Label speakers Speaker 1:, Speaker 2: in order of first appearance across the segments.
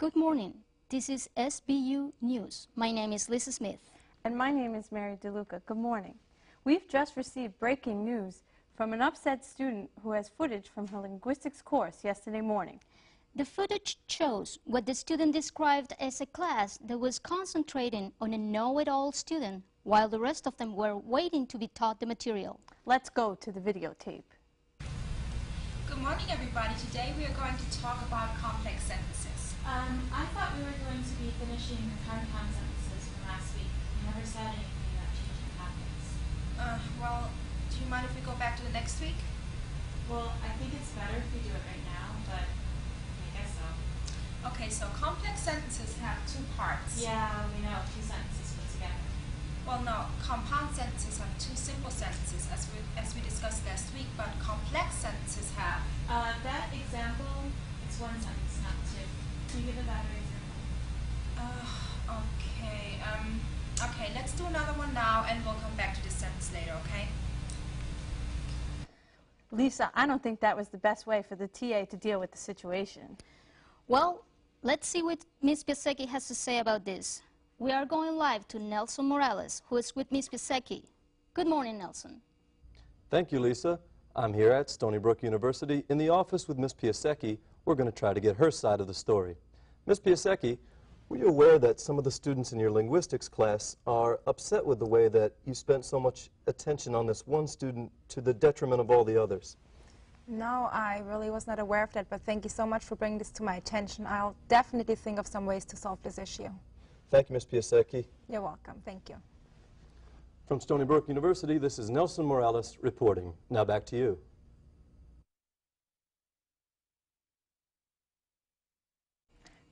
Speaker 1: Good morning. This is SBU News. My name is Lisa Smith.
Speaker 2: And my name is Mary DeLuca. Good morning. We've just received breaking news from an upset student who has footage from her linguistics course yesterday morning.
Speaker 1: The footage shows what the student described as a class that was concentrating on a know-it-all student while the rest of them were waiting to be taught the material.
Speaker 2: Let's go to the videotape.
Speaker 3: Good morning, everybody. Today we are going to talk about complex sentences.
Speaker 4: I thought we were going to be finishing the compound sentences from last week. You never said anything about changing topics.
Speaker 3: Well, do you mind if we go back to the next week?
Speaker 4: Well, I think it's better if we do it right now, but I guess so.
Speaker 3: Okay, so complex sentences have two parts.
Speaker 4: Yeah, we know, two sentences put together.
Speaker 3: Well, no, compound sentences have two simple sentences, as we discussed last week, but complex sentences have...
Speaker 4: That example, it's one sentence, not two. Can you give a better example?
Speaker 3: Okay, let's do another one now, and we'll come back to this sentence later, okay?
Speaker 2: Lisa, I don't think that was the best way for the TA to deal with the situation.
Speaker 1: Well, let's see what Ms. Piasecki has to say about this. We are going live to Nelson Morales, who is with Ms. Piasecki. Good morning, Nelson.
Speaker 5: Thank you, Lisa. I'm here at Stony Brook University in the office with Ms. Piasecki. We're going to try to get her side of the story. Ms. Piasecki, were you aware that some of the students in your linguistics class are upset with the way that you spent so much attention on this one student to the detriment of all the others?
Speaker 6: No, I really was not aware of that, but thank you so much for bringing this to my attention. I'll definitely think of some ways to solve this issue.
Speaker 5: Thank you, Ms. Piasecki.
Speaker 6: You're welcome. Thank you.
Speaker 5: From Stony Brook University, this is Nelson Morales reporting. Now back to you.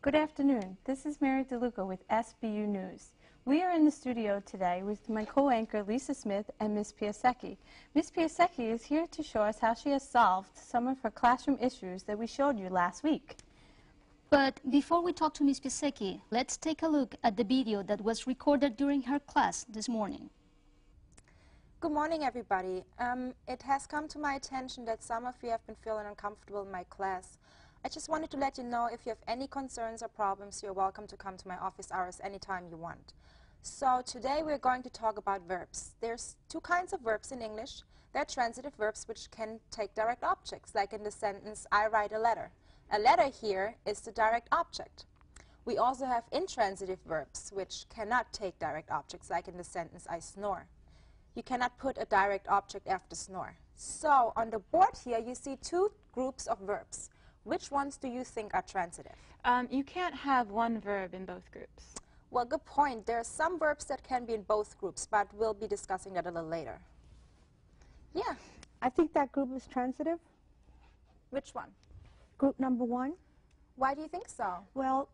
Speaker 2: Good afternoon. This is Mary DeLuca with SBU News. We are in the studio today with my co-anchor Lisa Smith and Ms. Piasecki. Ms. Piasecki is here to show us how she has solved some of her classroom issues that we showed you last week.
Speaker 1: But before we talk to Ms. Piasecki, let's take a look at the video that was recorded during her class this morning.
Speaker 6: Good morning, everybody. It has come to my attention that some of you have been feeling uncomfortable in my class. I just wanted to let you know if you have any concerns or problems, you're welcome to come to my office hours anytime you want. So today we're going to talk about verbs. There's two kinds of verbs in English. They're transitive verbs which can take direct objects, like in the sentence, I write a letter. A letter here is the direct object. We also have intransitive verbs which cannot take direct objects, like in the sentence, I snore. You cannot put a direct object after snore. So on the board here you see two groups of verbs. Which ones do you think are transitive?
Speaker 4: You can't have one verb in both groups.
Speaker 6: Well, good point. There are some verbs that can be in both groups, but we'll be discussing that a little later. Yeah.
Speaker 7: I think that group is transitive.
Speaker 6: Which one?
Speaker 7: Group number one.
Speaker 6: Why do you think so?
Speaker 7: Well,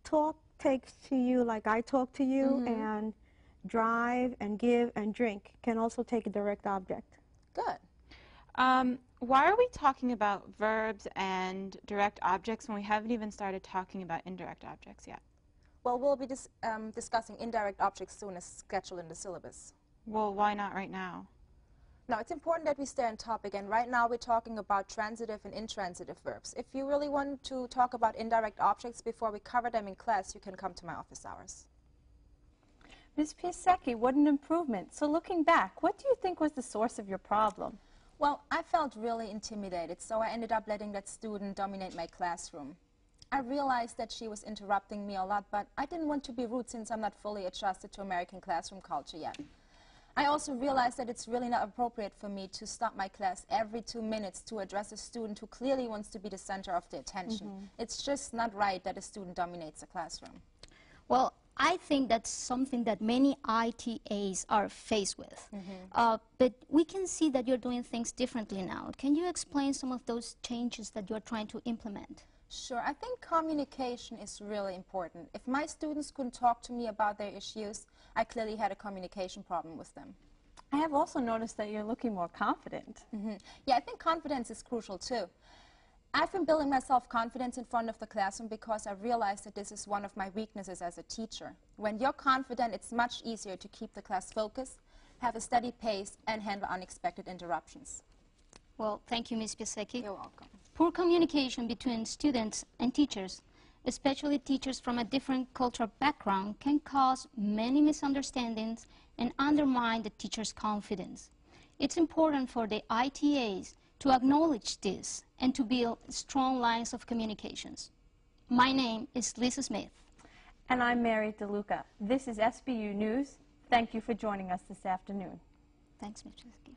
Speaker 7: talk takes to you like I talk to you, and drive and give and drink can also take a direct object.
Speaker 6: Good.
Speaker 4: Why are we talking about verbs and direct objects when we haven't even started talking about indirect objects yet?
Speaker 6: Well, we'll be discussing indirect objects soon as scheduled in the syllabus.
Speaker 4: Well, why not right now?
Speaker 6: Now, it's important that we stay on topic, and right now we're talking about transitive and intransitive verbs. If you really want to talk about indirect objects before we cover them in class, you can come to my office hours.
Speaker 2: Ms. Piasecki, what an improvement. So looking back, what do you think was the source of your problem?
Speaker 6: Well, I felt really intimidated, so I ended up letting that student dominate my classroom. I realized that she was interrupting me a lot, but I didn't want to be rude since I'm not fully adjusted to American classroom culture yet. I also realized that it's really not appropriate for me to stop my class every 2 minutes to address a student who clearly wants to be the center of the attention. It's just not right that a student dominates a classroom.
Speaker 1: Well, I think that's something that many ITAs are faced with. But we can see that you're doing things differently now. Can you explain some of those changes that you're trying to implement?
Speaker 6: Sure. I think communication is really important. If my students couldn't talk to me about their issues, I clearly had a communication problem with them.
Speaker 2: I have also noticed that you're looking more confident.
Speaker 6: Yeah, I think confidence is crucial too. I've been building my self-confidence in front of the classroom because I realized that this is one of my weaknesses as a teacher. When you're confident, it's much easier to keep the class focused, have a steady pace, and handle unexpected interruptions.
Speaker 1: Well, thank you, Ms. Piasecki.
Speaker 6: You're welcome.
Speaker 1: Poor communication between students and teachers especially teachers from a different cultural background, can cause many misunderstandings and undermine the teacher's confidence. It's important for the ITAs to acknowledge this and to build strong lines of communications. My name is Lisa Smith.
Speaker 2: And I'm Mary DeLuca. This is SBU News. Thank you for joining us this afternoon.
Speaker 1: Thanks, Ms. Chesky.